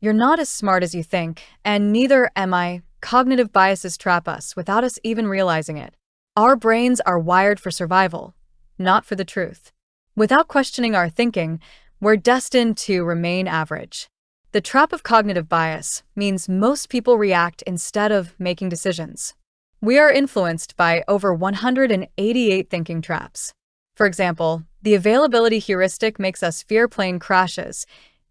You're not as smart as you think, and neither am I. Cognitive biases trap us without us even realizing it. Our brains are wired for survival, not for the truth. Without questioning our thinking, we're destined to remain average. The trap of cognitive bias means most people react instead of making decisions. We are influenced by over 188 thinking traps. For example, the availability heuristic makes us fear plane crashes,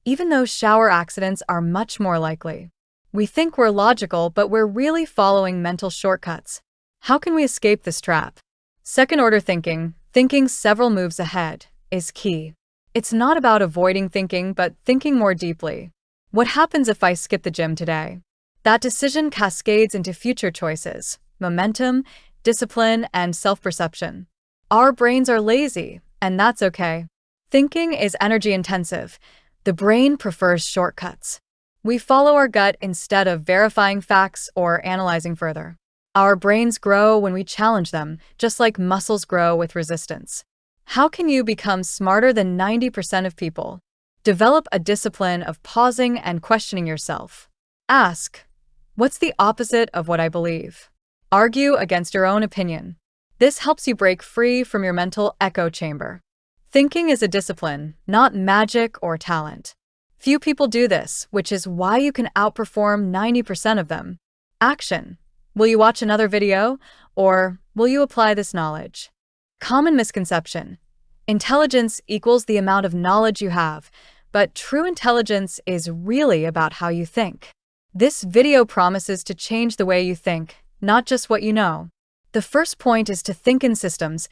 even though shower accidents are much more likely. We think we're logical, but we're really following mental shortcuts. How can we escape this trap? Second-order thinking, thinking several moves ahead, is key. It's not about avoiding thinking, but thinking more deeply. What happens if I skip the gym today? That decision cascades into future choices, momentum, discipline, and self-perception. Our brains are lazy, and that's okay. Thinking is energy-intensive. The brain prefers shortcuts. We follow our gut instead of verifying facts or analyzing further. Our brains grow when we challenge them, just like muscles grow with resistance. How can you become smarter than 90% of people? Develop a discipline of pausing and questioning yourself. Ask, what's the opposite of what I believe? Argue against your own opinion. This helps you break free from your mental echo chamber. Thinking is a discipline, not magic or talent. Few people do this, which is why you can outperform 90% of them. Action. Will you watch another video, or will you apply this knowledge? Common misconception. Intelligence equals the amount of knowledge you have, but true intelligence is really about how you think. This video promises to change the way you think, not just what you know. The first point is to think in systems.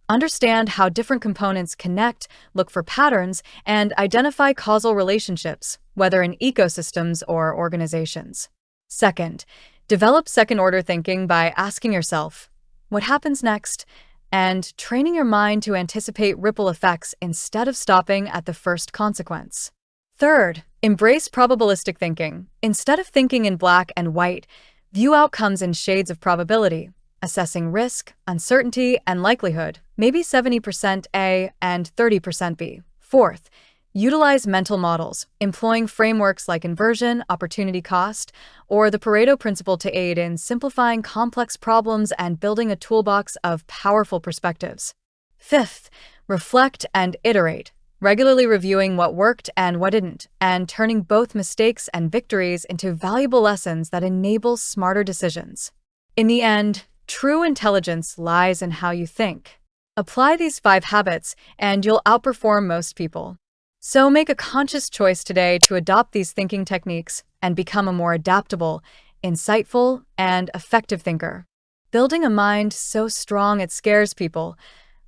Understand how different components connect, look for patterns, and identify causal relationships, whether in ecosystems or organizations. Second, develop second-order thinking by asking yourself, what happens next? And training your mind to anticipate ripple effects instead of stopping at the first consequence. Third, embrace probabilistic thinking. Instead of thinking in black and white, view outcomes in shades of probability, assessing risk, uncertainty, and likelihood, maybe 70% A and 30% B. Fourth, utilize mental models, employing frameworks like inversion, opportunity cost, or the Pareto principle to aid in simplifying complex problems and building a toolbox of powerful perspectives. Fifth, reflect and iterate, regularly reviewing what worked and what didn't, and turning both mistakes and victories into valuable lessons that enable smarter decisions. In the end, true intelligence lies in how you think. Apply these 5 habits, and you'll outperform most people. So make a conscious choice today to adopt these thinking techniques and become a more adaptable, insightful, and effective thinker. Building a mind so strong it scares people.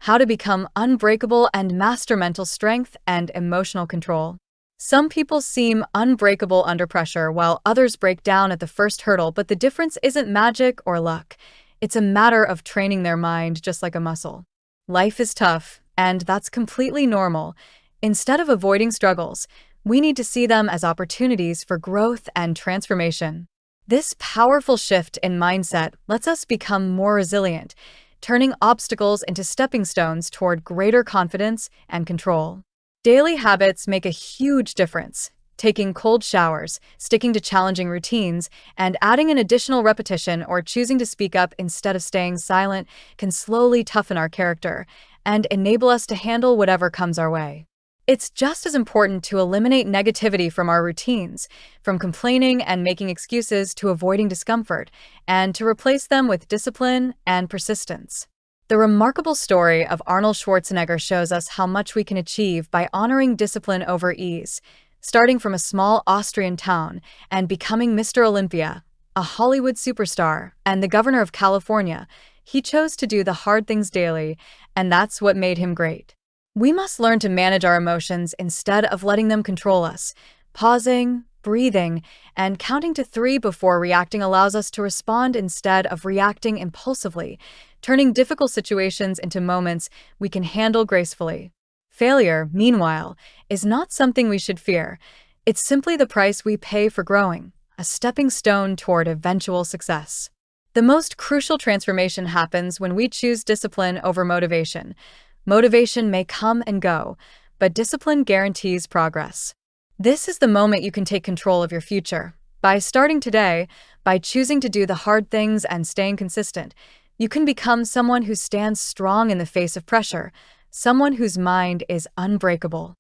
How to become unbreakable and master mental strength and emotional control. Some people seem unbreakable under pressure while others break down at the first hurdle, but the difference isn't magic or luck. It's a matter of training their mind just like a muscle. Life is tough, and that's completely normal. Instead of avoiding struggles, we need to see them as opportunities for growth and transformation. This powerful shift in mindset lets us become more resilient, turning obstacles into stepping stones toward greater confidence and control. Daily habits make a huge difference. Taking cold showers, sticking to challenging routines, and adding an additional repetition or choosing to speak up instead of staying silent can slowly toughen our character and enable us to handle whatever comes our way. It's just as important to eliminate negativity from our routines, from complaining and making excuses to avoiding discomfort, and to replace them with discipline and persistence. The remarkable story of Arnold Schwarzenegger shows us how much we can achieve by honoring discipline over ease. Starting from a small Austrian town and becoming Mr. Olympia, a Hollywood superstar, and the governor of California, he chose to do the hard things daily, and that's what made him great. We must learn to manage our emotions instead of letting them control us. Pausing, breathing, and counting to 3 before reacting allows us to respond instead of reacting impulsively, turning difficult situations into moments we can handle gracefully. Failure, meanwhile, is not something we should fear. It's simply the price we pay for growing, a stepping stone toward eventual success. The most crucial transformation happens when we choose discipline over motivation. Motivation may come and go, but discipline guarantees progress. This is the moment you can take control of your future. By starting today, by choosing to do the hard things and staying consistent, you can become someone who stands strong in the face of pressure, someone whose mind is unbreakable.